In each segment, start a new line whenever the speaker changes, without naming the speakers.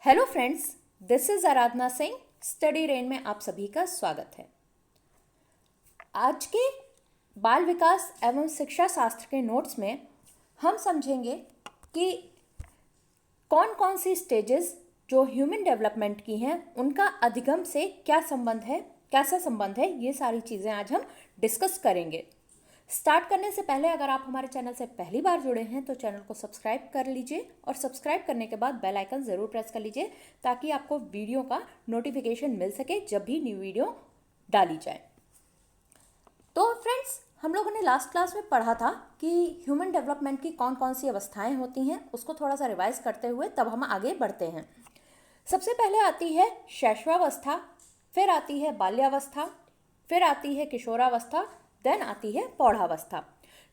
Hello friends, this is Aradhana Singh. Study rain में आप सभी का स्वागत है। आज के बाल विकास एवं शिक्षा शास्त्र के नोट्स में हम समझेंगे कि कौन कौन सी स्टेजेस जो ह्यूमन डेवलपमेंट की हैं उनका अधिगम से क्या संबंध है, कैसा संबंध है, ये सारी चीज़ें आज हम डिस्कस करेंगे। स्टार्ट करने से पहले अगर आप हमारे चैनल से पहली बार जुड़े हैं तो चैनल को सब्सक्राइब कर लीजिए और सब्सक्राइब करने के बाद बेल आइकन ज़रूर प्रेस कर लीजिए ताकि आपको वीडियो का नोटिफिकेशन मिल सके जब भी न्यू वीडियो डाली जाए। तो फ्रेंड्स, हम लोगों ने लास्ट क्लास में पढ़ा था कि ह्यूमन डेवलपमेंट की कौन कौन सी अवस्थाएं होती हैं, उसको थोड़ा सा रिवाइज करते हुए तब हम आगे बढ़ते हैं। सबसे पहले आती है शैशवावस्था, फिर आती है बाल्यावस्था, फिर आती है किशोरावस्था, देन आती है प्रौढ़ावस्था।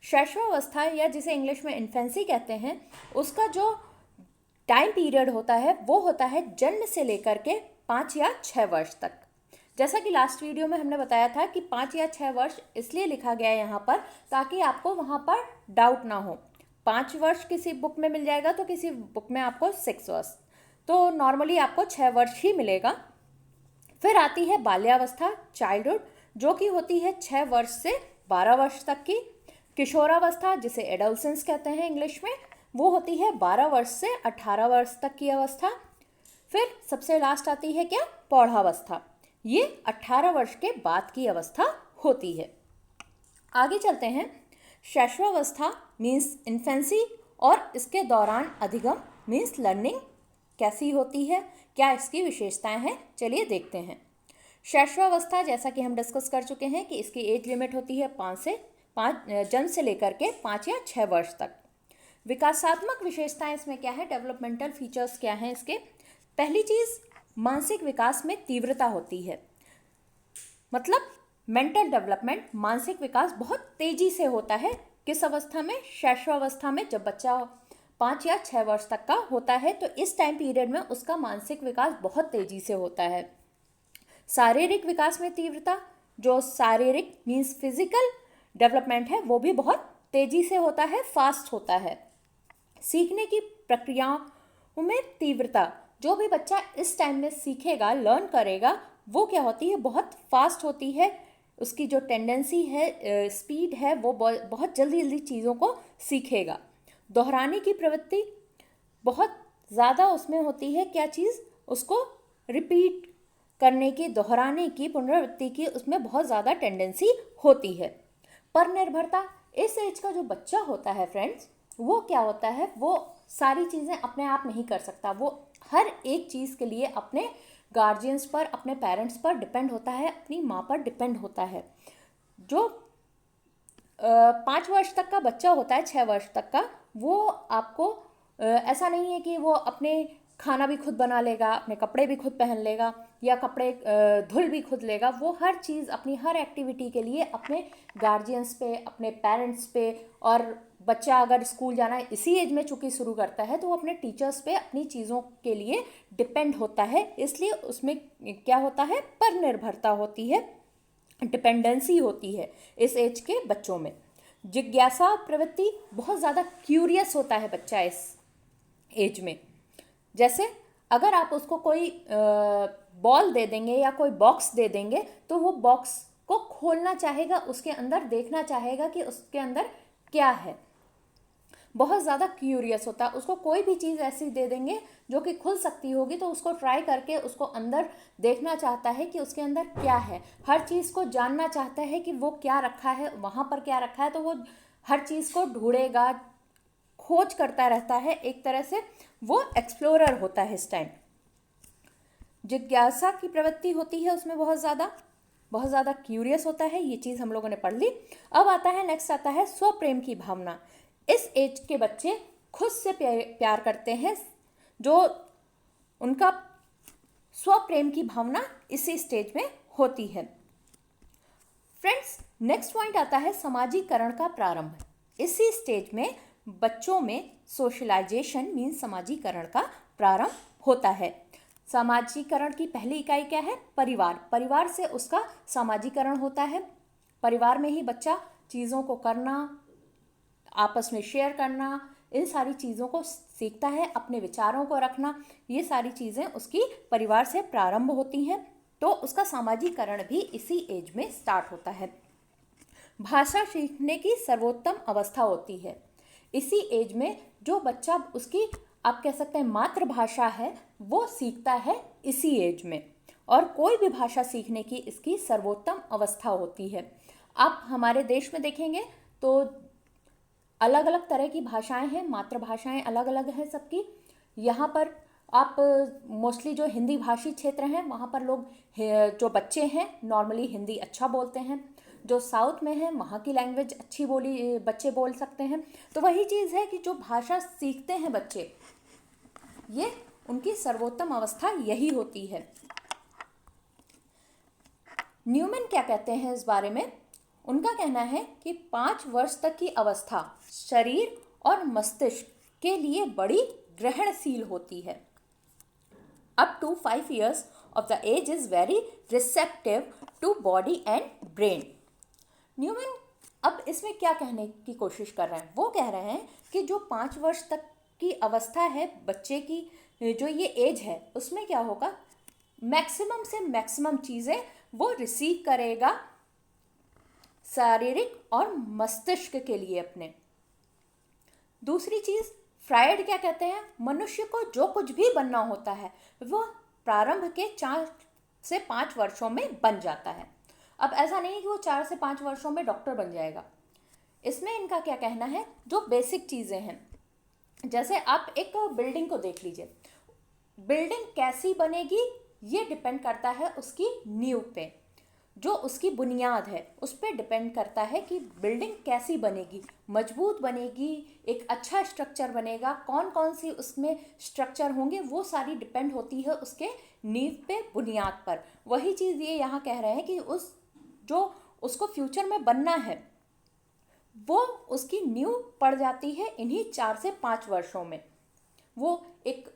शैशवावस्था या जिसे इंग्लिश में इन्फेंसी कहते हैं, उसका जो टाइम पीरियड होता है वो होता है जन्म से लेकर के 5 या 6 वर्ष तक। जैसा कि लास्ट वीडियो में हमने बताया था कि 5 या 6 वर्ष इसलिए लिखा गया है यहाँ पर ताकि आपको वहाँ पर डाउट ना हो। 5 वर्ष किसी बुक में मिल जाएगा तो किसी बुक में आपको 6 वर्ष, तो नॉर्मली आपको 6 वर्ष ही मिलेगा। फिर आती है बाल्यावस्था, चाइल्डहुड, जो कि होती है 6 वर्ष से 12 वर्ष तक की। किशोरावस्था, जिसे एडोलसेंस कहते हैं इंग्लिश में, वो होती है 12 वर्ष से 18 वर्ष तक की अवस्था। फिर सबसे लास्ट आती है क्या, प्रौढ़ावस्था। ये 18 वर्ष के बाद की अवस्था होती है। आगे चलते हैं। शैशवावस्था मीन्स इन्फेंसी और इसके दौरान अधिगम मीन्स लर्निंग कैसी होती है, क्या इसकी विशेषताएं हैं, चलिए देखते हैं। शैशवावस्था, जैसा कि हम डिस्कस कर चुके हैं कि इसकी एज लिमिट होती है 5 जन्म से लेकर के 5 या 6 वर्ष तक। विकासात्मक विशेषताएं इसमें क्या है, डेवलपमेंटल फीचर्स क्या हैं इसके। पहली चीज़, मानसिक विकास में तीव्रता होती है, मतलब मेंटल डेवलपमेंट, मानसिक विकास बहुत तेजी से होता है। किस अवस्था में, शैशवावस्था में। जब बच्चा 5 या 6 वर्ष तक का होता है तो इस टाइम पीरियड में उसका मानसिक विकास बहुत तेजी से होता है। शारीरिक विकास में तीव्रता, जो शारीरिक मीन्स फिजिकल डेवलपमेंट है, वो भी बहुत तेजी से होता है, फास्ट होता है। सीखने की प्रक्रियाओं में तीव्रता, जो भी बच्चा इस टाइम में सीखेगा, लर्न करेगा, वो क्या होती है, बहुत फास्ट होती है। उसकी जो टेंडेंसी है, स्पीड है, वो बहुत जल्दी जल्दी चीज़ों को सीखेगा। दोहराने की प्रवृत्ति बहुत ज़्यादा उसमें होती है, क्या चीज़, उसको रिपीट करने की, दोहराने की, पुनरावृत्ति की उसमें बहुत ज़्यादा टेंडेंसी होती है। पर निर्भरता, इस एज का जो बच्चा होता है फ्रेंड्स, वो क्या होता है, वो सारी चीज़ें अपने आप नहीं कर सकता। वो हर एक चीज़ के लिए अपने गार्जियंस पर, अपने पेरेंट्स पर डिपेंड होता है, अपनी माँ पर डिपेंड होता है। जो 5 वर्ष तक का बच्चा होता है, 6 वर्ष तक का, वो आपको ऐसा नहीं है कि वो अपने खाना भी खुद बना लेगा, अपने कपड़े भी खुद पहन लेगा या कपड़े धुल भी खुद लेगा। वो हर चीज़, अपनी हर एक्टिविटी के लिए अपने गार्जियंस पे, अपने पेरेंट्स पे, और बच्चा अगर स्कूल जाना इसी एज में चूँकि शुरू करता है तो वो अपने टीचर्स पे अपनी चीज़ों के लिए डिपेंड होता है। इसलिए उसमें क्या होता है, पर निर्भरता होती है, डिपेंडेंसी होती है इस एज के बच्चों में। जिज्ञासा प्रवृत्ति, बहुत ज़्यादा क्यूरियस होता है बच्चा इस एज में। जैसे अगर आप उसको कोई बॉल दे देंगे या कोई बॉक्स दे देंगे तो वो बॉक्स को खोलना चाहेगा, उसके अंदर देखना चाहेगा कि उसके अंदर क्या है। बहुत ज़्यादा क्यूरियस होता है। उसको कोई भी चीज़ ऐसी दे देंगे जो कि खुल सकती होगी तो उसको ट्राई करके उसको अंदर देखना चाहता है कि उसके अंदर क्या है। हर चीज़ को जानना चाहता है कि वो क्या रखा है, वहाँ पर क्या रखा है, तो वो हर चीज़ को ढूंढेगा, खोज करता रहता है। एक तरह से वो एक्सप्लोरर होता है इस टाइम। जिज्ञासा की प्रवृत्ति होती है उसमें, बहुत ज़्यादा क्यूरियस होता है। ये चीज़ हम लोगों ने पढ़ ली। अब आता है, नेक्स्ट आता है स्वप्रेम की भावना। इस एज के बच्चे खुद से प्यार करते हैं, जो उनका स्वप्रेम की भावना इसी स्टेज में होती है। फ्रेंड्स, नेक्स्ट पॉइंट आता है समाजीकरण का प्रारंभ। इसी स्टेज में बच्चों में सोशलाइजेशन मीन्स समाजीकरण का प्रारंभ होता है। समाजीकरण की पहली इकाई क्या है, परिवार। परिवार से उसका समाजीकरण होता है। परिवार में ही बच्चा चीज़ों को करना, आपस में शेयर करना, इन सारी चीज़ों को सीखता है, अपने विचारों को रखना, ये सारी चीज़ें उसकी परिवार से प्रारंभ होती हैं। तो उसका सामाजिकरण भी इसी एज में स्टार्ट होता है। भाषा सीखने की सर्वोत्तम अवस्था होती है इसी एज में। जो बच्चा उसकी आप कह सकते हैं मातृभाषा है वो सीखता है इसी एज में, और कोई भी भाषा सीखने की इसकी सर्वोत्तम अवस्था होती है। आप हमारे देश में देखेंगे तो अलग अलग तरह की भाषाएं हैं, मातृभाषाएं अलग अलग हैं सबकी। यहाँ पर आप मोस्टली जो हिंदी भाषी क्षेत्र हैं वहाँ पर लोग जो बच्चे हैं नॉर्मली हिंदी अच्छा बोलते हैं। जो साउथ में है वहाँ की लैंग्वेज अच्छी बोली बच्चे बोल सकते हैं। तो वही चीज़ है कि जो भाषा सीखते हैं बच्चे, ये उनकी सर्वोत्तम अवस्था यही होती है। न्यूमैन क्या कहते हैं इस बारे में? उनका कहना है कि 5 वर्ष तक की अवस्था शरीर और मस्तिष्क के लिए बड़ी ग्रहणशील होती है। Up to 5 years of the age is very receptive to body and brain. Newman अब इसमें क्या कहने की कोशिश कर रहे हैं? वो कह रहे हैं कि जो 5 वर्ष तक की अवस्था है बच्चे की, जो ये एज है उसमें क्या होगा, मैक्सिमम से मैक्सिमम चीज़ें वो रिसीव करेगा शारीरिक और मस्तिष्क के लिए अपने। दूसरी चीज़ फ्रायड क्या कहते हैं, मनुष्य को जो कुछ भी बनना होता है वो प्रारंभ के 4 से 5 वर्षों में बन जाता है। अब ऐसा नहीं कि वो 4 से 5 वर्षों में डॉक्टर बन जाएगा। इसमें इनका क्या कहना है, जो बेसिक चीज़ें हैं, जैसे आप एक बिल्डिंग को देख लीजिए, बिल्डिंग कैसी बनेगी ये डिपेंड करता है उसकी नींव पे, जो उसकी बुनियाद है उस पर डिपेंड करता है कि बिल्डिंग कैसी बनेगी, मजबूत बनेगी, एक अच्छा स्ट्रक्चर बनेगा, कौन कौन सी उसमें स्ट्रक्चर होंगे वो सारी डिपेंड होती है उसके नींव पे, बुनियाद पर। वही चीज़ ये यहाँ कह रहे हैं कि जो उसको फ्यूचर में बनना है वो उसकी नींव पड़ जाती है इन्हीं 4 से 5 वर्षों में। वो एक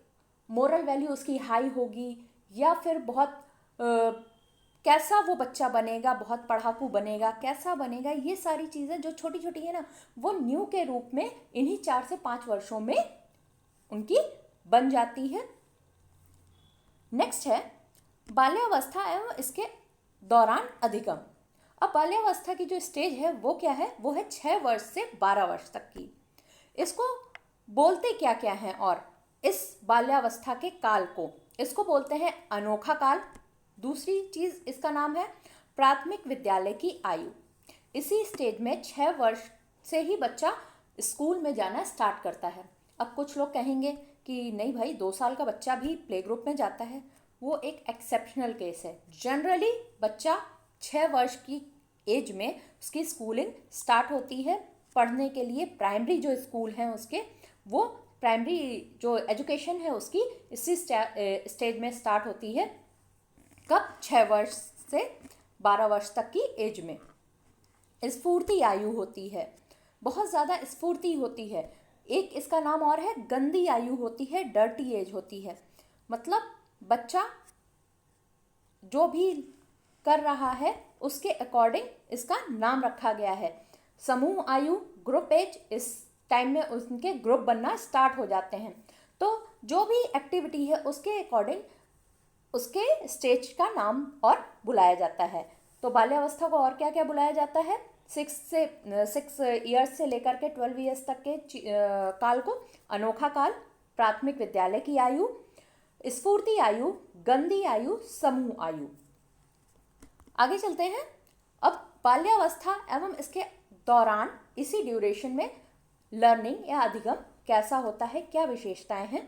मोरल वैल्यू उसकी हाई होगी या फिर बहुत कैसा वो बच्चा बनेगा, बहुत पढ़ाकू बनेगा, कैसा बनेगा, ये सारी चीज़ें जो छोटी छोटी है ना वो न्यू के रूप में इन्हीं 4 से 5 वर्षों में उनकी बन जाती है। नेक्स्ट है बाल्यावस्था एवं इसके दौरान अधिगम। अब बाल्यावस्था की जो स्टेज है वो क्या है, वो है 6 वर्ष से 12 वर्ष तक की। इसको बोलते क्या क्या हैं, और इस बाल्यावस्था के काल को इसको बोलते हैं अनोखा काल। दूसरी चीज़ इसका नाम है प्राथमिक विद्यालय की आयु। इसी स्टेज में 6 वर्ष से ही बच्चा स्कूल में जाना स्टार्ट करता है। अब कुछ लोग कहेंगे कि नहीं भाई 2 साल का बच्चा भी प्ले ग्रुप में जाता है, वो एक एक्सेप्शनल केस है। जनरली बच्चा 6 वर्ष की एज में उसकी स्कूलिंग स्टार्ट होती है पढ़ने के लिए। प्राइमरी जो स्कूल हैं उसके, वो प्राइमरी जो एजुकेशन है उसकी इसी स्टेज में स्टार्ट होती है। कब? 6 वर्ष से 12 वर्ष तक की एज में। स्फूर्ति आयु होती है, बहुत ज़्यादा स्फूर्ति होती है। एक इसका नाम और है गंदी आयु होती है, डर्टी एज होती है। मतलब बच्चा जो भी कर रहा है उसके अकॉर्डिंग इसका नाम रखा गया है। समूह आयु, ग्रुप एज, इस टाइम में उनके ग्रुप बनना स्टार्ट हो जाते हैं। तो जो भी एक्टिविटी है उसके अकॉर्डिंग उसके स्टेज का नाम और बुलाया जाता है। तो बाल्यावस्था को और क्या क्या बुलाया जाता है? 6 ईयर्स से लेकर के 12 ईयर्स तक के काल को अनोखा काल, प्राथमिक विद्यालय की आयु, स्फूर्ति आयु, गंदी आयु, समूह आयु। आगे चलते हैं। अब बाल्यावस्था एवं इसके दौरान इसी ड्यूरेशन में लर्निंग या अधिगम कैसा होता है, क्या विशेषताएं हैं?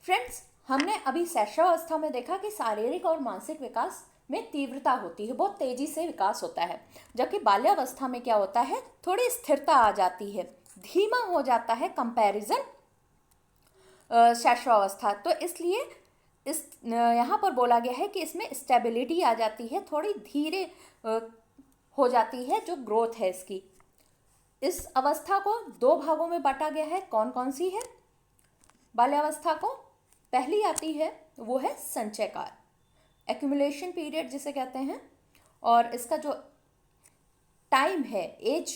फ्रेंड्स, हमने अभी शैशवावस्था में देखा कि शारीरिक और मानसिक विकास में तीव्रता होती है, बहुत तेजी से विकास होता है। जबकि बाल्यावस्था में क्या होता है, थोड़ी स्थिरता आ जाती है, धीमा हो जाता है कंपैरिजन शैशवावस्था। तो इसलिए इस यहाँ पर बोला गया है कि इसमें स्टेबिलिटी आ जाती है, थोड़ी धीरे हो जाती है जो ग्रोथ है इसकी। इस अवस्था को 2 भागों में बांटा गया है। कौन कौन सी है बाल्यावस्था को? पहली आती है वो है संचय काल, एक्यूमुलेशन पीरियड जिसे कहते हैं। और इसका जो टाइम है, एज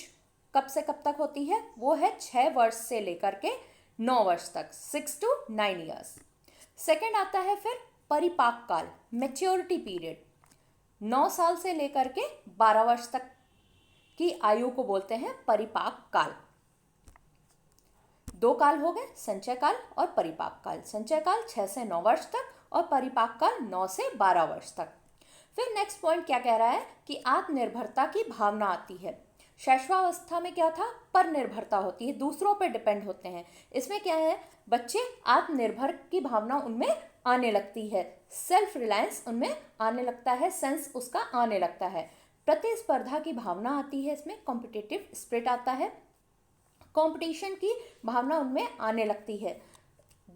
कब से कब तक होती है? वो है 6 वर्ष से लेकर के 9 वर्ष तक, 6 to 9 ईयर्स। सेकेंड आता है फिर परिपाक काल, मेच्योरिटी पीरियड, 9 साल से लेकर के 12 वर्ष तक की आयु को बोलते हैं परिपाक काल। 2 काल हो गए, संचय काल और परिपाक काल। संचय काल 6 से 9 वर्ष तक और परिपाक काल 9 से 12 वर्ष तक। फिर नेक्स्ट पॉइंट क्या कह रहा है कि आत्मनिर्भरता की भावना आती है। शैशवावस्था में क्या था? पर निर्भरता होती है, दूसरों पर डिपेंड होते हैं। इसमें क्या है? बच्चे आत्मनिर्भर की भावना उनमें आने लगती है, सेल्फ रिलायंस उनमें आने लगता है, सेंस उसका आने लगता है। प्रतिस्पर्धा की भावना आती है, इसमें कॉम्पिटिटिव स्पिरिट आता है, कंपटीशन की भावना उनमें आने लगती है।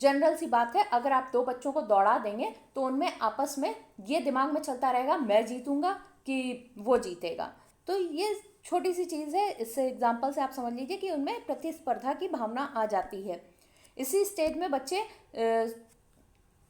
जनरल सी बात है, अगर आप 2 बच्चों को दौड़ा देंगे तो उनमें आपस में ये दिमाग में चलता रहेगा मैं जीतूंगा कि वो जीतेगा। तो ये छोटी सी चीज़ है, इस एग्जाम्पल से आप समझ लीजिए कि उनमें प्रतिस्पर्धा की भावना आ जाती है। इसी स्टेज में बच्चे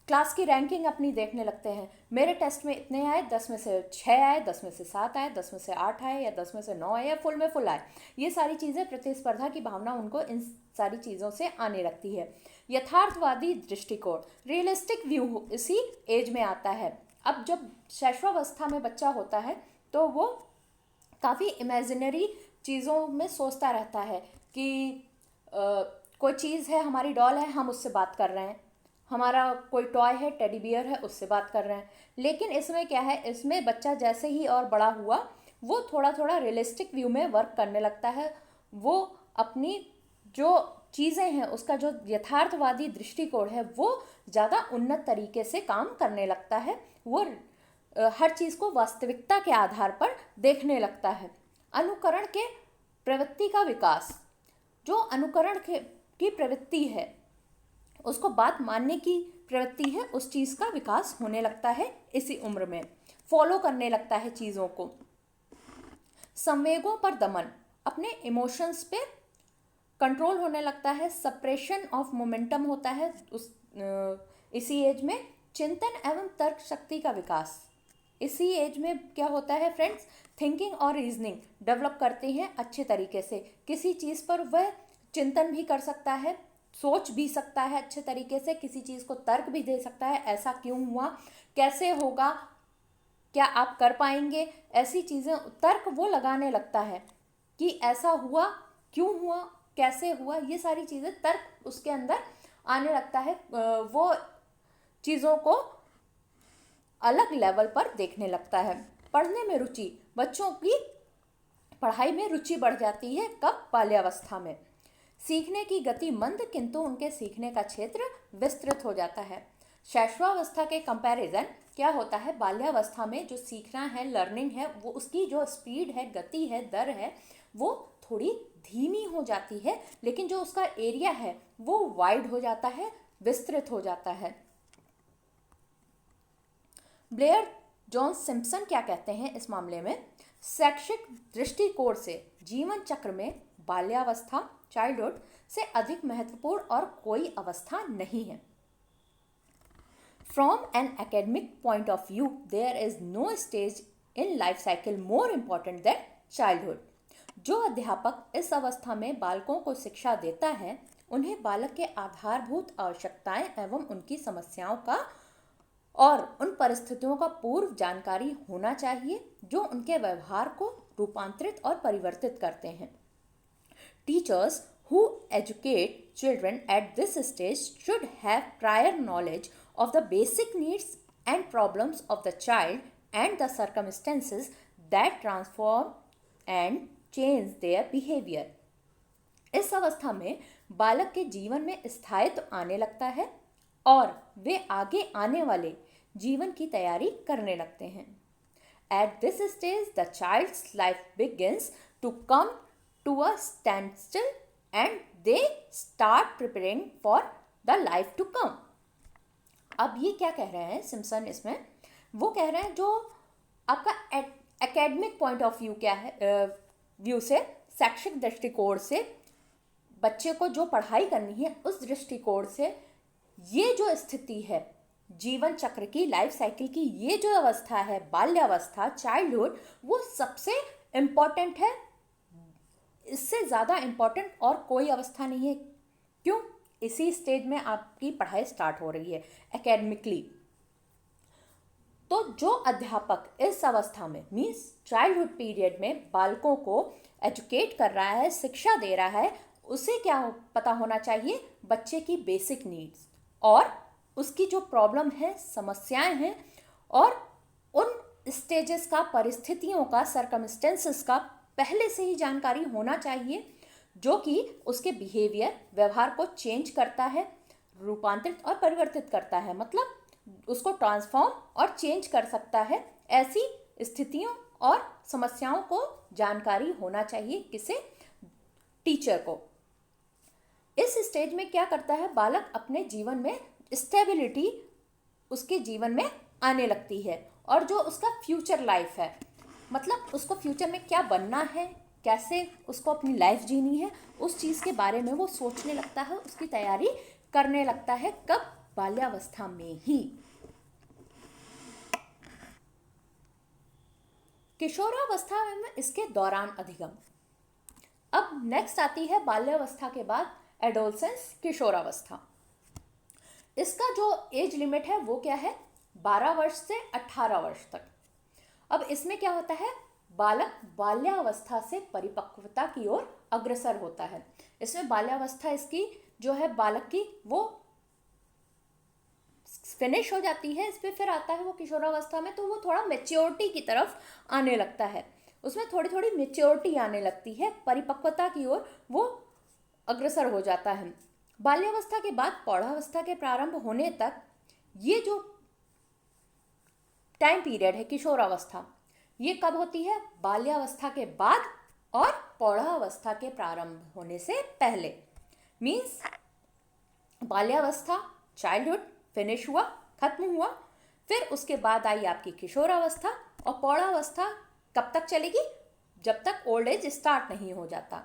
क्लास की रैंकिंग अपनी देखने लगते हैं, मेरे टेस्ट में इतने आए, 10 में से 6 आए, 10 में से 7 आए, 10 में से 8 आए, या 10 में से 9 आए, या फुल में फुल आए। ये सारी चीज़ें, प्रतिस्पर्धा की भावना उनको इन सारी चीज़ों से आने लगती है। यथार्थवादी दृष्टिकोण, रियलिस्टिक व्यू इसी एज में आता है। अब जब शैशवावस्था में बच्चा होता है तो वो काफ़ी इमेजिनरी चीज़ों में सोचता रहता है कि कोई चीज़ है, हमारी डॉल है, हम उससे बात कर रहे हैं, हमारा कोई टॉय है, टेडी बियर है, उससे बात कर रहे हैं। लेकिन इसमें क्या है, इसमें बच्चा जैसे ही और बड़ा हुआ वो थोड़ा थोड़ा रियलिस्टिक व्यू में वर्क करने लगता है। वो अपनी जो चीज़ें हैं उसका जो यथार्थवादी दृष्टिकोण है वो ज़्यादा उन्नत तरीके से काम करने लगता है। वो हर चीज़ को वास्तविकता के आधार पर देखने लगता है। अनुकरण के प्रवृत्ति का विकास, जो अनुकरण की प्रवृत्ति है, उसको बात मानने की प्रवृत्ति है, उस चीज़ का विकास होने लगता है इसी उम्र में, फॉलो करने लगता है चीज़ों को। संवेगों पर दमन, अपने इमोशंस पे कंट्रोल होने लगता है, सप्रेशन ऑफ मोमेंटम होता है इसी एज में। चिंतन एवं तर्क शक्ति का विकास, इसी एज में क्या होता है फ्रेंड्स, थिंकिंग और रीजनिंग डेवलप करते हैं अच्छे तरीके से। किसी चीज़ पर वह चिंतन भी कर सकता है, सोच भी सकता है अच्छे तरीके से, किसी चीज़ को तर्क भी दे सकता है, ऐसा क्यों हुआ, कैसे होगा, क्या आप कर पाएंगे, ऐसी चीज़ें तर्क वो लगाने लगता है कि ऐसा हुआ, क्यों हुआ, कैसे हुआ, ये सारी चीज़ें तर्क उसके अंदर आने लगता है। वो चीज़ों को अलग लेवल पर देखने लगता है। पढ़ने में रुचि, बच्चों की पढ़ाई में रुचि बढ़ जाती है कब? बाल्यावस्था में। सीखने की गति मंद, किंतु उनके सीखने का क्षेत्र विस्तृत हो जाता है। शैशवावस्था के कंपैरिजन क्या होता है, बाल्यावस्था में जो सीखना है, लर्निंग है, वो उसकी जो स्पीड है, गति है, दर है, वो थोड़ी धीमी हो जाती है, लेकिन जो उसका एरिया है वो वाइड हो जाता है, विस्तृत हो जाता है। ब्लेयर जॉन सिम्पसन क्या कहते हैं इस मामले में, शैक्षिक दृष्टिकोण से जीवन चक्र में बाल्यावस्था, चाइल्डहुड से अधिक महत्वपूर्ण और कोई अवस्था नहीं है। From an academic point of view, there is no stage in life cycle more important than childhood. जो अध्यापक इस अवस्था में बालकों को शिक्षा देता है, उन्हें बालक के आधारभूत आवश्यकताएं एवं उनकी समस्याओं का और उन परिस्थितियों का पूर्व जानकारी होना चाहिए जो उनके व्यवहार को रूपांतरित और परिवर्तित करते हैं। Teachers who educate children at this stage should have prior knowledge of the basic needs and problems of the child and the circumstances that transform and change their behavior. इस अवस्था में बालक के जीवन में स्थायित्व आने लगता है और वे आगे आने वाले जीवन की तैयारी करने लगते हैं। At this stage, the child's life begins to come to a standstill and they start preparing for the life to come. अब ये क्या कह रहे हैं सिम्पसन इसमें, वो कह रहे हैं जो आपका एकेडमिक पॉइंट ऑफ व्यू क्या है, व्यू से, शैक्षिक दृष्टिकोण से, बच्चे को जो पढ़ाई करनी है उस दृष्टिकोण से, ये जो स्थिति है जीवन चक्र की, लाइफ साइकिल की, ये जो अवस्था है बाल्यावस्था, चाइल्डहुड, वो सबसे इम्पॉर्टेंट है इससे ज़्यादा इम्पॉर्टेंट और कोई अवस्था नहीं है। क्यों? इसी स्टेज में आपकी पढ़ाई स्टार्ट हो रही है एकेडमिकली। तो जो अध्यापक इस अवस्था में मीन्स चाइल्डहुड पीरियड में बालकों को एजुकेट कर रहा है, शिक्षा दे रहा है, उसे क्या पता होना चाहिए? बच्चे की बेसिक नीड्स और उसकी जो प्रॉब्लम है, समस्याएं हैं, और उन स्टेजेस का, परिस्थितियों का, सर्कमस्टेंसेस का पहले से ही जानकारी होना चाहिए, जो कि उसके बिहेवियर, व्यवहार को चेंज करता है, रूपांतरित और परिवर्तित करता है, मतलब उसको ट्रांसफॉर्म और चेंज कर सकता है। ऐसी स्थितियों और समस्याओं को जानकारी होना चाहिए किसे? टीचर को। इस स्टेज में क्या करता है बालक? अपने जीवन में स्टेबिलिटी उसके जीवन में आने लगती है, और जो उसका फ्यूचर लाइफ है, मतलब उसको फ्यूचर में क्या बनना है, कैसे उसको अपनी लाइफ जीनी है, उस चीज़ के बारे में वो सोचने लगता है, उसकी तैयारी करने लगता है। कब? बाल्यावस्था में ही। किशोरावस्था में इसके दौरान अधिगम। अब नेक्स्ट आती है बाल्यावस्था के बाद एडोलसेंस, किशोरावस्था। इसका जो एज लिमिट है वो क्या है? 12 वर्ष से 18 वर्ष तक। अब इसमें क्या होता है? बालक बाल्यावस्था से परिपक्वता की ओर अग्रसर होता है। इसमें बाल्यावस्था इसकी जो है बालक की वो फिनिश हो जाती है। इस पर फिर आता है वो किशोरावस्था में, तो वो थोड़ा मेच्योरिटी की तरफ आने लगता है, उसमें थोड़ी थोड़ी मेच्योरिटी आने लगती है, परिपक्वता की ओर वो अग्रसर हो जाता है। बाल्यावस्था के बाद प्रौढ़ावस्था के प्रारंभ होने तक ये जो टाइम पीरियड है किशोरावस्था, ये कब होती है? बाल्यावस्था के बाद और प्रौढ़ावस्था के प्रारंभ होने से पहले। मीन्स बाल्यावस्था, चाइल्डहुड फिनिश हुआ, खत्म हुआ, फिर उसके बाद आई आपकी किशोरावस्था, और प्रौढ़ावस्था कब तक चलेगी? जब तक ओल्ड एज स्टार्ट नहीं हो जाता।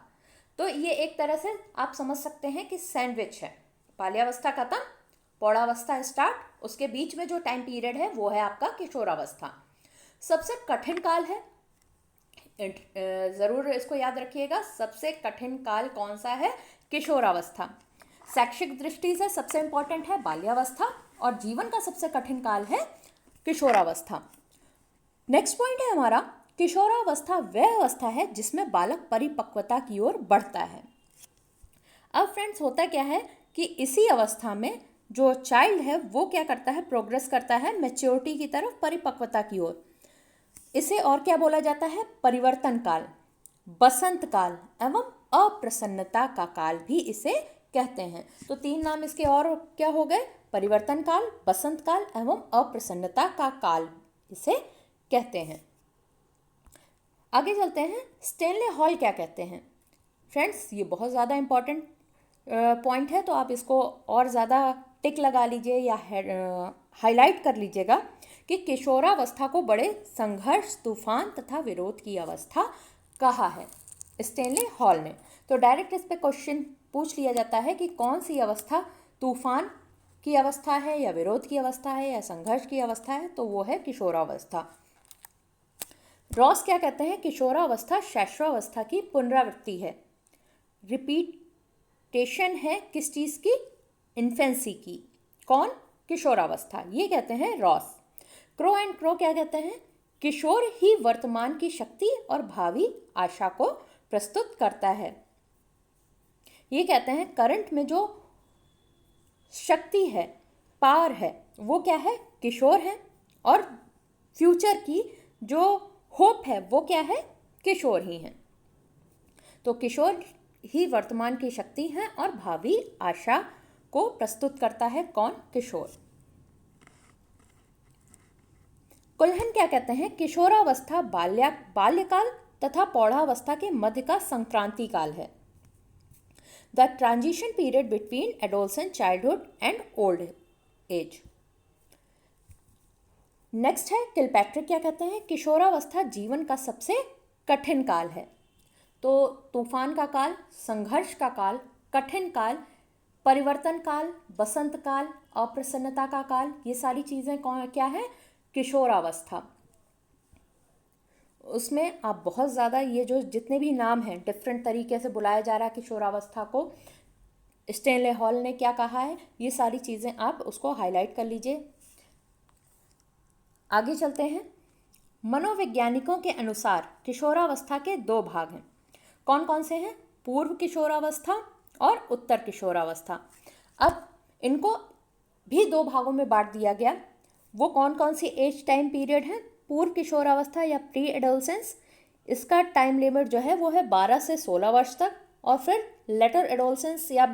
तो ये एक तरह से आप समझ सकते हैं कि सैंडविच है, बाल्यावस्था खत्म, प्रौढ़ावस्था स्टार्ट, उसके बीच में जो टाइम पीरियड है वो है आपका किशोरावस्था। सबसे कठिन काल है, ज़रूर इसको याद रखिएगा, सबसे कठिन काल कौन सा है? किशोरावस्था। शैक्षिक दृष्टि से सबसे इंपॉर्टेंट है बाल्यावस्था, और जीवन का सबसे कठिन काल है किशोरावस्था। नेक्स्ट पॉइंट है हमारा, किशोरावस्था वह अवस्था है जिसमें बालक परिपक्वता की ओर बढ़ता है। अब फ्रेंड्स होता क्या है कि इसी अवस्था में जो चाइल्ड है वो क्या करता है? प्रोग्रेस करता है मैच्योरिटी की तरफ, परिपक्वता की ओर। इसे और क्या बोला जाता है? परिवर्तन काल, बसंत काल एवं अप्रसन्नता का काल भी इसे कहते हैं। तो 3 नाम इसके और क्या हो गए? परिवर्तन काल, बसंत काल एवं अप्रसन्नता का काल इसे कहते हैं। आगे चलते हैं, स्टेनले हॉल क्या कहते हैं? फ्रेंड्स ये बहुत ज़्यादा इम्पॉर्टेंट पॉइंट है, तो आप इसको और ज़्यादा टिक लगा लीजिए या हाईलाइट कर लीजिएगा कि किशोरावस्था को बड़े संघर्ष, तूफान तथा विरोध की अवस्था कहा है स्टेनले हॉल ने। तो डायरेक्ट इस पे क्वेश्चन पूछ लिया जाता है कि कौन सी अवस्था तूफान की अवस्था है, या विरोध की अवस्था है, या संघर्ष की अवस्था है? तो वो है किशोरावस्था। रॉस क्या कहते हैं? किशोरावस्था शैशवावस्था की पुनरावृत्ति है, रिपीटेशन है किस चीज़ की? इन्फेंसी की। कौन? किशोरावस्था, ये कहते हैं रॉस। क्रो एंड क्रो क्या कहते हैं? किशोर ही वर्तमान की शक्ति और भावी आशा को प्रस्तुत करता है। ये कहते हैं करंट में जो शक्ति है, पावर है, वो क्या है? किशोर है, और फ्यूचर की जो होप है वो क्या है? किशोर ही है। तो किशोर ही वर्तमान की शक्ति है और भावी आशा को प्रस्तुत करता है। कौन? किशोर। कुल्हन क्या कहते हैं? किशोरावस्था बाल्यकाल तथा प्रौढ़ावस्था के मध्य का संक्रांति काल है, the transition period between adolescent, childhood and old age. Next है किलपैट्रिक क्या कहते हैं? किशोरावस्था जीवन का सबसे कठिन काल है। तो तूफान का काल, संघर्ष का काल, कठिन काल, परिवर्तन काल, बसंत काल, अप्रसन्नता का काल, ये सारी चीज़ें कौन क्या है? किशोरावस्था। उसमें आप बहुत ज़्यादा ये जो जितने भी नाम हैं डिफरेंट तरीके से बुलाया जा रहा है किशोरावस्था को, स्टेनले हॉल ने क्या कहा है, ये सारी चीज़ें आप उसको हाईलाइट कर लीजिए। आगे चलते हैं। मनोवैज्ञानिकों के अनुसार किशोरावस्था के दो भाग हैं। कौन कौन से हैं? पूर्व किशोरावस्था और उत्तर किशोरावस्था। अब इनको भी दो भागों में बांट दिया गया। वो कौन कौन सी एज टाइम पीरियड है? पूर्व किशोरावस्था या प्री एडोलसेंस, इसका टाइम लिमिट जो है वो है 12 से 16 वर्ष तक। और फिर लेटर एडोलसेंस या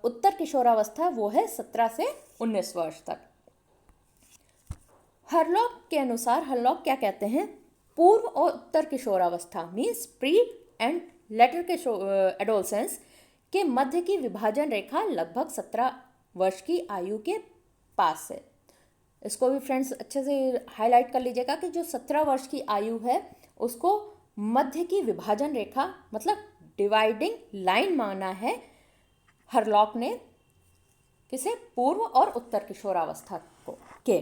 उत्तर किशोरावस्था वो है 17 से 19 वर्ष तक। हरलॉक के अनुसार, हरलॉक क्या कहते हैं, पूर्व और उत्तर किशोरावस्था means pre and later adolescence के मध्य की विभाजन रेखा लगभग 17 वर्ष की आयु के पास है। इसको भी फ्रेंड्स अच्छे से हाईलाइट कर लीजिएगा कि जो 17 वर्ष की आयु है उसको मध्य की विभाजन रेखा मतलब डिवाइडिंग लाइन माना है हरलॉक ने। किसे? पूर्व और उत्तर किशोरावस्था को के।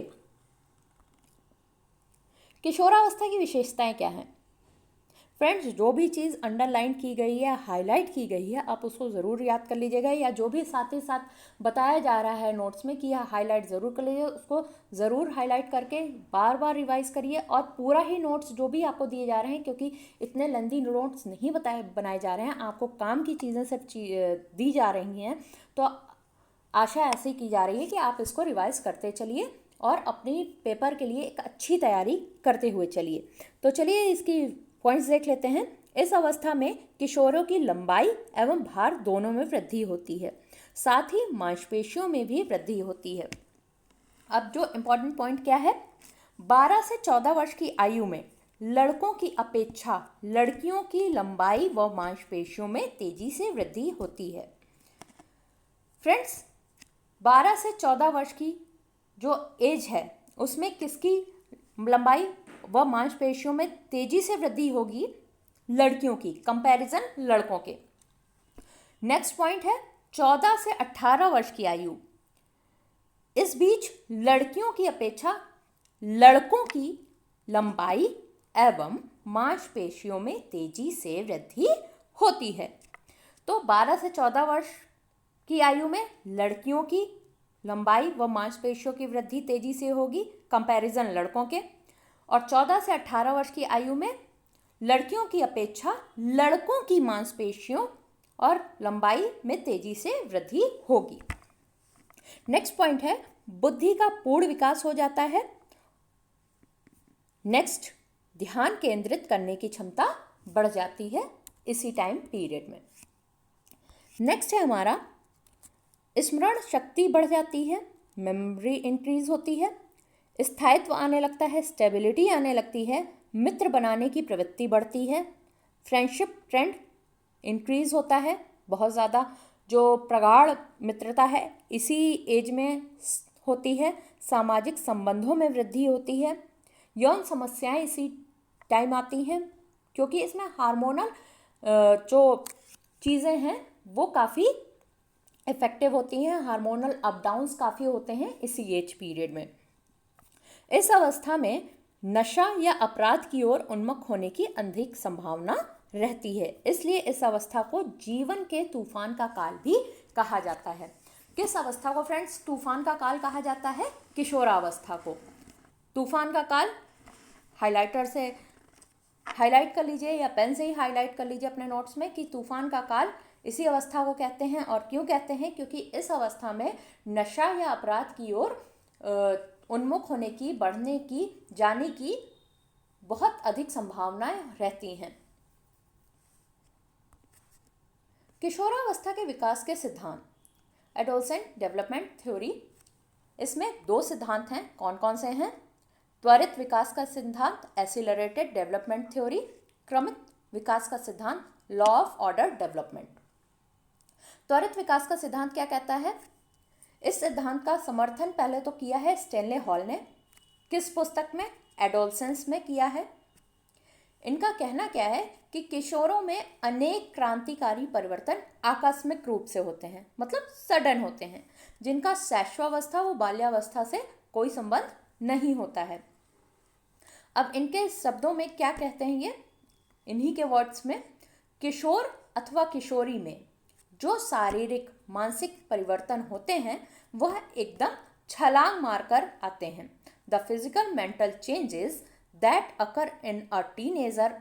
किशोरावस्था की विशेषताएं क्या हैं? फ्रेंड्स, जो भी चीज़ अंडरलाइन की गई है, हाईलाइट की गई है, आप उसको ज़रूर याद कर लीजिएगा, या जो भी साथ ही साथ बताया जा रहा है नोट्स में कि यह हाईलाइट ज़रूर कर लीजिए, उसको ज़रूर हाईलाइट करके बार बार रिवाइज करिए। और पूरा ही नोट्स जो भी आपको दिए जा रहे हैं, क्योंकि इतने लेंदी नोट्स नहीं बनाए जा रहे हैं, आपको काम की चीज़ें सिर्फ दी जा रही हैं, तो आशा ऐसी की जा रही है कि आप इसको रिवाइज करते चलिए और अपनी पेपर के लिए एक अच्छी तैयारी करते हुए चलिए। तो चलिए इसकी पॉइंट्स देख लेते हैं। इस अवस्था में किशोरों की लंबाई एवं भार दोनों में वृद्धि होती है, साथ ही मांसपेशियों में भी वृद्धि होती है। अब जो इम्पोर्टेंट पॉइंट क्या है, 12 से 14 वर्ष की आयु में लड़कों की अपेक्षा लड़कियों की लंबाई व मांसपेशियों में तेजी से वृद्धि होती है। फ्रेंड्स, 12 से 14 वर्ष की जो एज है उसमें किसकी लंबाई व मांसपेशियों में तेजी से वृद्धि होगी? लड़कियों की, कंपैरिजन लड़कों के। नेक्स्ट पॉइंट है 14 से 18 वर्ष की आयु, इस बीच लड़कियों की अपेक्षा लड़कों की लंबाई एवं मांसपेशियों में तेजी से वृद्धि होती है। तो 12 से 14 वर्ष की आयु में लड़कियों की लंबाई व मांसपेशियों की वृद्धि तेजी से होगी कंपैरिजन लड़कों के, और 14 से 18 वर्ष की आयु में लड़कियों की अपेक्षा लड़कों की मांसपेशियों और लंबाई में तेजी से वृद्धि होगी। नेक्स्ट पॉइंट है बुद्धि का पूर्ण विकास हो जाता है। नेक्स्ट, ध्यान केंद्रित करने की क्षमता बढ़ जाती है इसी टाइम पीरियड में। नेक्स्ट है हमारा स्मरण शक्ति बढ़ जाती है, मेमोरी इंक्रीज होती है, स्थायित्व आने लगता है, स्टेबिलिटी आने लगती है, मित्र बनाने की प्रवृत्ति बढ़ती है, फ्रेंडशिप ट्रेंड इंक्रीज होता है, बहुत ज़्यादा जो प्रगाढ़ मित्रता है इसी एज में होती है, सामाजिक संबंधों में वृद्धि होती है, यौन समस्याएं इसी टाइम आती हैं क्योंकि इसमें हार्मोनल जो चीज़ें हैं वो काफ़ी इफ़ेक्टिव होती हैं, हार्मोनल अप डाउन्स काफ़ी होते हैं इसी एज पीरियड में। इस अवस्था में नशा या अपराध की ओर उन्मुख होने की अधिक संभावना रहती है, इसलिए इस अवस्था को जीवन के तूफान का काल भी कहा जाता है। किस अवस्था को फ्रेंड्स तूफान का काल कहा जाता है? किशोरावस्था को। तूफान का काल हाइलाइटर से हाईलाइट कर लीजिए या पेन से ही हाईलाइट कर लीजिए अपने नोट्स में कि तूफान का काल इसी अवस्था को कहते हैं। और क्यों कहते हैं? क्योंकि इस अवस्था में नशा या अपराध की ओर उन्मुख होने की, बढ़ने की, जाने की बहुत अधिक संभावनाएं रहती हैं। किशोरावस्था के विकास के सिद्धांत, एडोलसेंट डेवलपमेंट थ्योरी, इसमें दो सिद्धांत हैं। कौन कौन से हैं? त्वरित विकास का सिद्धांत एक्सीलरेटेड डेवलपमेंट थ्योरी, क्रमिक विकास का सिद्धांत लॉ ऑफ ऑर्डर डेवलपमेंट। त्वरित विकास का सिद्धांत क्या कहता है? इस सिद्धांत का समर्थन पहले तो किया है स्टेनले हॉल ने। किस पुस्तक में? एडोलसेंस में किया है। इनका कहना क्या है कि किशोरों में अनेक क्रांतिकारी परिवर्तन आकस्मिक रूप से होते हैं, मतलब सडन होते हैं, जिनका शैशवावस्था व बाल्यावस्था से कोई संबंध नहीं होता है। अब इनके शब्दों में क्या कहते हैं ये, इन्हीं के वर्ड्स में, किशोर अथवा किशोरी में जो शारीरिक मानसिक परिवर्तन होते हैं वह एकदम छलांग मारकर आते हैं. The physical mental changes that occur in a teenager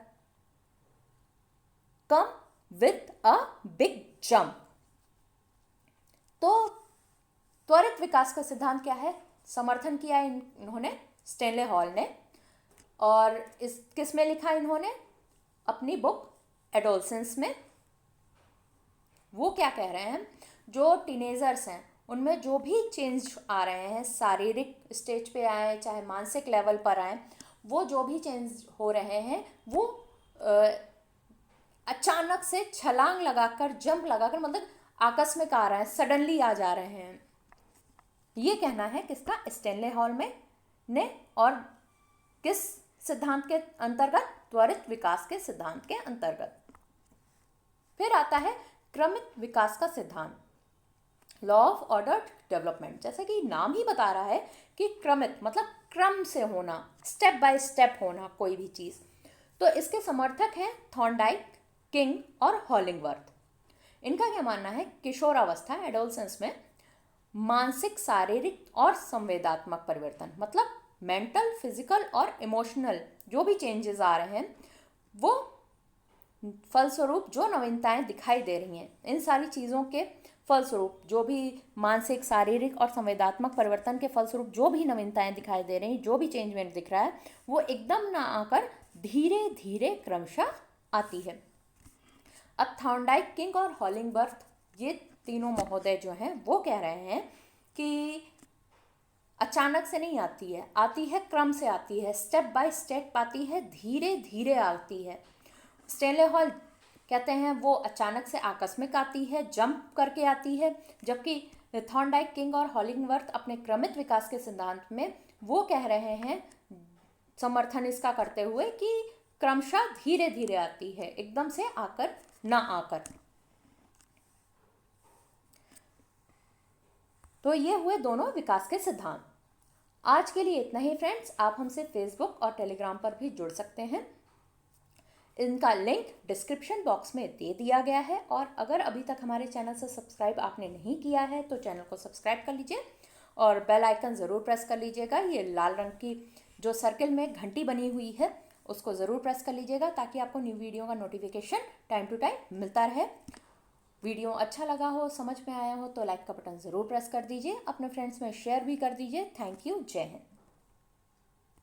come with a big jump. तो त्वरित विकास का सिद्धांत क्या है, समर्थन किया इन्होंने स्टेनले हॉल ने, और इस किस में लिखा इन्होंने, अपनी बुक एडोलसेंस में. वो क्या कह रहे हैं, जो टीनेजर्स हैं उनमें जो भी चेंज आ रहे हैं, शारीरिक स्टेज पे आए चाहे मानसिक लेवल पर आए, वो जो भी चेंज हो रहे हैं वो अचानक से छलांग लगाकर, जंप लगाकर, मतलब आकस्मिक आ रहा है, सडनली आ जा रहे हैं. ये कहना है किसका, स्टेनले हॉल में ने, और किस सिद्धांत के अंतर्गत, त्वरित विकास के सिद्धांत के अंतर्गत. फिर आता है क्रमिक विकास का सिद्धांत, लॉ ऑफ ऑर्डर्ड डेवलपमेंट. जैसे कि नाम ही बता रहा है कि क्रमिक मतलब क्रम से होना, स्टेप बाय स्टेप होना कोई भी चीज़. तो इसके समर्थक हैं थॉर्नडाइक, किंग और हॉलिंगवर्थ. इनका क्या मानना है, किशोरावस्था एडोलसेंस में मानसिक, शारीरिक और संवेदात्मक परिवर्तन, मतलब मेंटल, फिजिकल और इमोशनल जो भी चेंजेस आ रहे हैं, वो फलस्वरूप जो नवीनताएं दिखाई दे रही हैं, इन सारी चीज़ों के फलस्वरूप जो भी मानसिक, शारीरिक और संवेदात्मक परिवर्तन के फलस्वरूप जो भी नवीनताएं दिखाई दे रही हैं, जो भी चेंजमेंट दिख रहा है, वो एकदम ना आकर धीरे धीरे क्रमशः आती है. अब थॉर्नडाइक, किंग और हॉलिंगवर्थ, ये तीनों महोदय जो हैं वो कह रहे हैं कि अचानक से नहीं आती है क्रम से आती है, स्टेप बाय स्टेप आती है, धीरे धीरे आती है. स्टेनले हॉल कहते हैं वो अचानक से आकस्मिक आती है, जंप करके आती है, जबकि थॉर्नडाइक, किंग और हॉलिंगवर्थ अपने क्रमिक विकास के सिद्धांत में वो कह रहे हैं, समर्थन इसका करते हुए, कि क्रमशः धीरे धीरे आती है, एकदम से आकर ना आकर. तो ये हुए दोनों विकास के सिद्धांत. आज के लिए इतना ही फ्रेंड्स. आप हमसे फेसबुक और टेलीग्राम पर भी जुड़ सकते हैं. इनका लिंक डिस्क्रिप्शन बॉक्स में दे दिया गया है, और अगर अभी तक हमारे चैनल से सब्सक्राइब आपने नहीं किया है तो चैनल को सब्सक्राइब कर लीजिए और बेल आइकन ज़रूर प्रेस कर लीजिएगा. ये लाल रंग की जो सर्किल में घंटी बनी हुई है उसको ज़रूर प्रेस कर लीजिएगा, ताकि आपको न्यू वीडियो का नोटिफिकेशन टाइम टू टाइम मिलता रहे. वीडियो अच्छा लगा हो, समझ में आया हो तो लाइक का बटन ज़रूर प्रेस कर दीजिए, अपने फ्रेंड्स में शेयर भी कर दीजिए. Thank you. जय हिंद.